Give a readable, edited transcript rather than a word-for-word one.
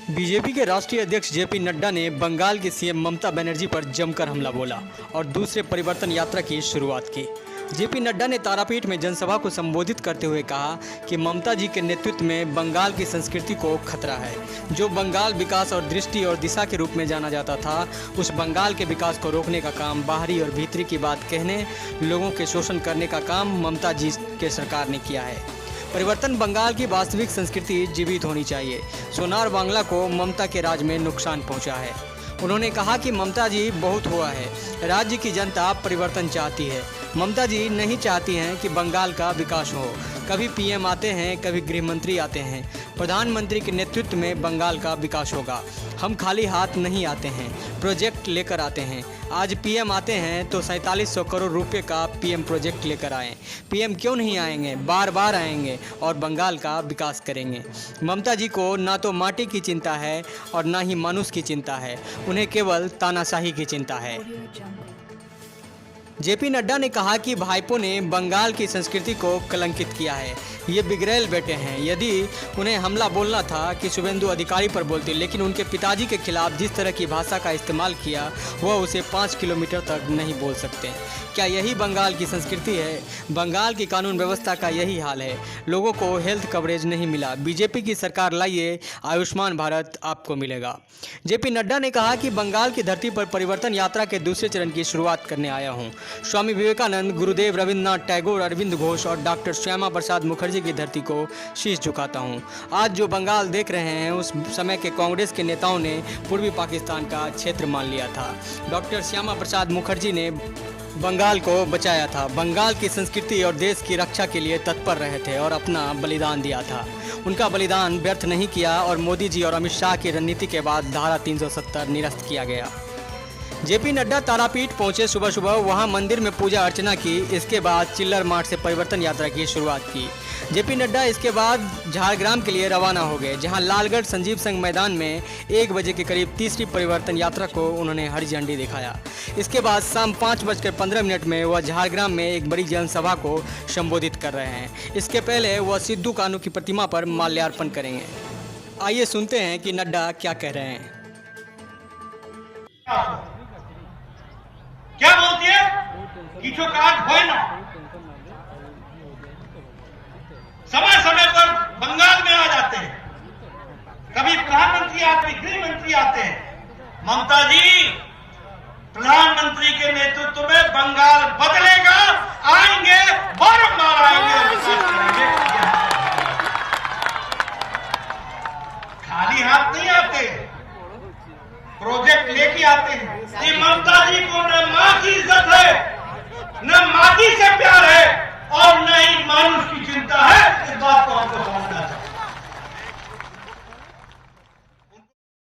BJP के राष्ट्रीय अध्यक्ष जेपी नड्डा ने बंगाल की सीएम ममता बनर्जी पर जमकर हमला बोला और दूसरे परिवर्तन यात्रा की शुरुआत की। जेपी नड्डा ने तारापीठ में जनसभा को संबोधित करते हुए कहा कि ममता जी के नेतृत्व में बंगाल की संस्कृति को खतरा है। जो बंगाल विकास और दृष्टि और दिशा के रूप में जाना जाता था, उस बंगाल के विकास को रोकने का काम, बाहरी और भीतरी की बात कहने, लोगों के शोषण करने का काम ममता जी के सरकार ने किया है। परिवर्तन बंगाल की वास्तविक संस्कृति जीवित होनी चाहिए। सोनार बांग्ला को ममता के राज में नुकसान पहुंचा है। उन्होंने कहा कि ममता जी बहुत हुआ है, राज्य की जनता परिवर्तन चाहती है। ममता जी नहीं चाहती हैं कि बंगाल का विकास हो। कभी पीएम आते हैं, कभी गृह मंत्री आते हैं। प्रधानमंत्री के नेतृत्व में बंगाल का विकास होगा। हम खाली हाथ नहीं आते हैं, प्रोजेक्ट लेकर आते हैं। आज पीएम आते हैं तो 4700 करोड़ रुपए का पीएम प्रोजेक्ट लेकर आएँ। पीएम क्यों नहीं आएंगे, बार बार आएंगे और बंगाल का विकास करेंगे। ममता जी को ना तो माटी की चिंता है और ना ही मानुष की चिंता है, उन्हें केवल तानाशाही की चिंता है। जेपी नड्डा ने कहा कि भाइपों ने बंगाल की संस्कृति को कलंकित किया है। ये बिगड़ैल बेटे हैं। यदि उन्हें हमला बोलना था कि शुभेंदु अधिकारी पर बोलते, लेकिन उनके पिताजी के खिलाफ जिस तरह की भाषा का इस्तेमाल किया, वह उसे 5 किलोमीटर तक नहीं बोल सकते। क्या यही बंगाल की संस्कृति है? बंगाल की कानून व्यवस्था का यही हाल है। लोगों को हेल्थ कवरेज नहीं मिला। बीजेपी की सरकार लाइए, आयुष्मान भारत आपको मिलेगा। जेपी नड्डा ने कहा कि बंगाल की धरती पर परिवर्तन यात्रा के दूसरे चरण की शुरुआत करने आया हूँ। स्वामी विवेकानंद, गुरुदेव रविन्द्रनाथ टैगोर, अरविंद घोष और डॉक्टर श्यामा प्रसाद मुखर्जी की धरती को शीश झुकाता हूँ। आज जो बंगाल देख रहे हैं, उस समय के कांग्रेस के नेताओं ने पूर्वी पाकिस्तान का क्षेत्र मान लिया था। डॉक्टर श्यामा प्रसाद मुखर्जी ने बंगाल को बचाया था। बंगाल की संस्कृति और देश की रक्षा के लिए तत्पर रहे थे और अपना बलिदान दिया था। उनका बलिदान व्यर्थ नहीं किया और मोदी जी और अमित शाह की रणनीति के बाद धारा 370 निरस्त किया गया। जेपी नड्डा तारापीठ पहुंचे। सुबह सुबह वहां मंदिर में पूजा अर्चना की। इसके बाद चिल्लर मार्ट से परिवर्तन यात्रा की शुरुआत की। जेपी नड्डा इसके बाद झारग्राम के लिए रवाना हो गए, जहां लालगढ़ संजीव संघ मैदान में 1 बजे के करीब तीसरी परिवर्तन यात्रा को उन्होंने हरी झंडी दिखाया। इसके बाद शाम 5:15 में वह झारग्राम में एक बड़ी जनसभा को संबोधित कर रहे हैं। इसके पहले वह सिद्धू कान्हू की प्रतिमा पर माल्यार्पण करेंगे। आइए सुनते हैं कि नड्डा क्या कह रहे हैं। क्या बोलती है? किचो काट होए ना। समय समय पर बंगाल में आ जाते हैं, कभी प्रधानमंत्री आते, गृह मंत्री आते हैं। ममता जी, प्रधानमंत्री के नेतृत्व में बंगाल बदलेगा, आएंगे, बारंबार आएंगे और विकास करेंगे। खाली हाथ नहीं आते, प्रोजेक्ट लेके आते हैं। ये ममता जी को न मां की इज्जत है, न माटी से प्यार है और न ही मानुष की चिंता है। इस बात को हमको समझना चाहिए।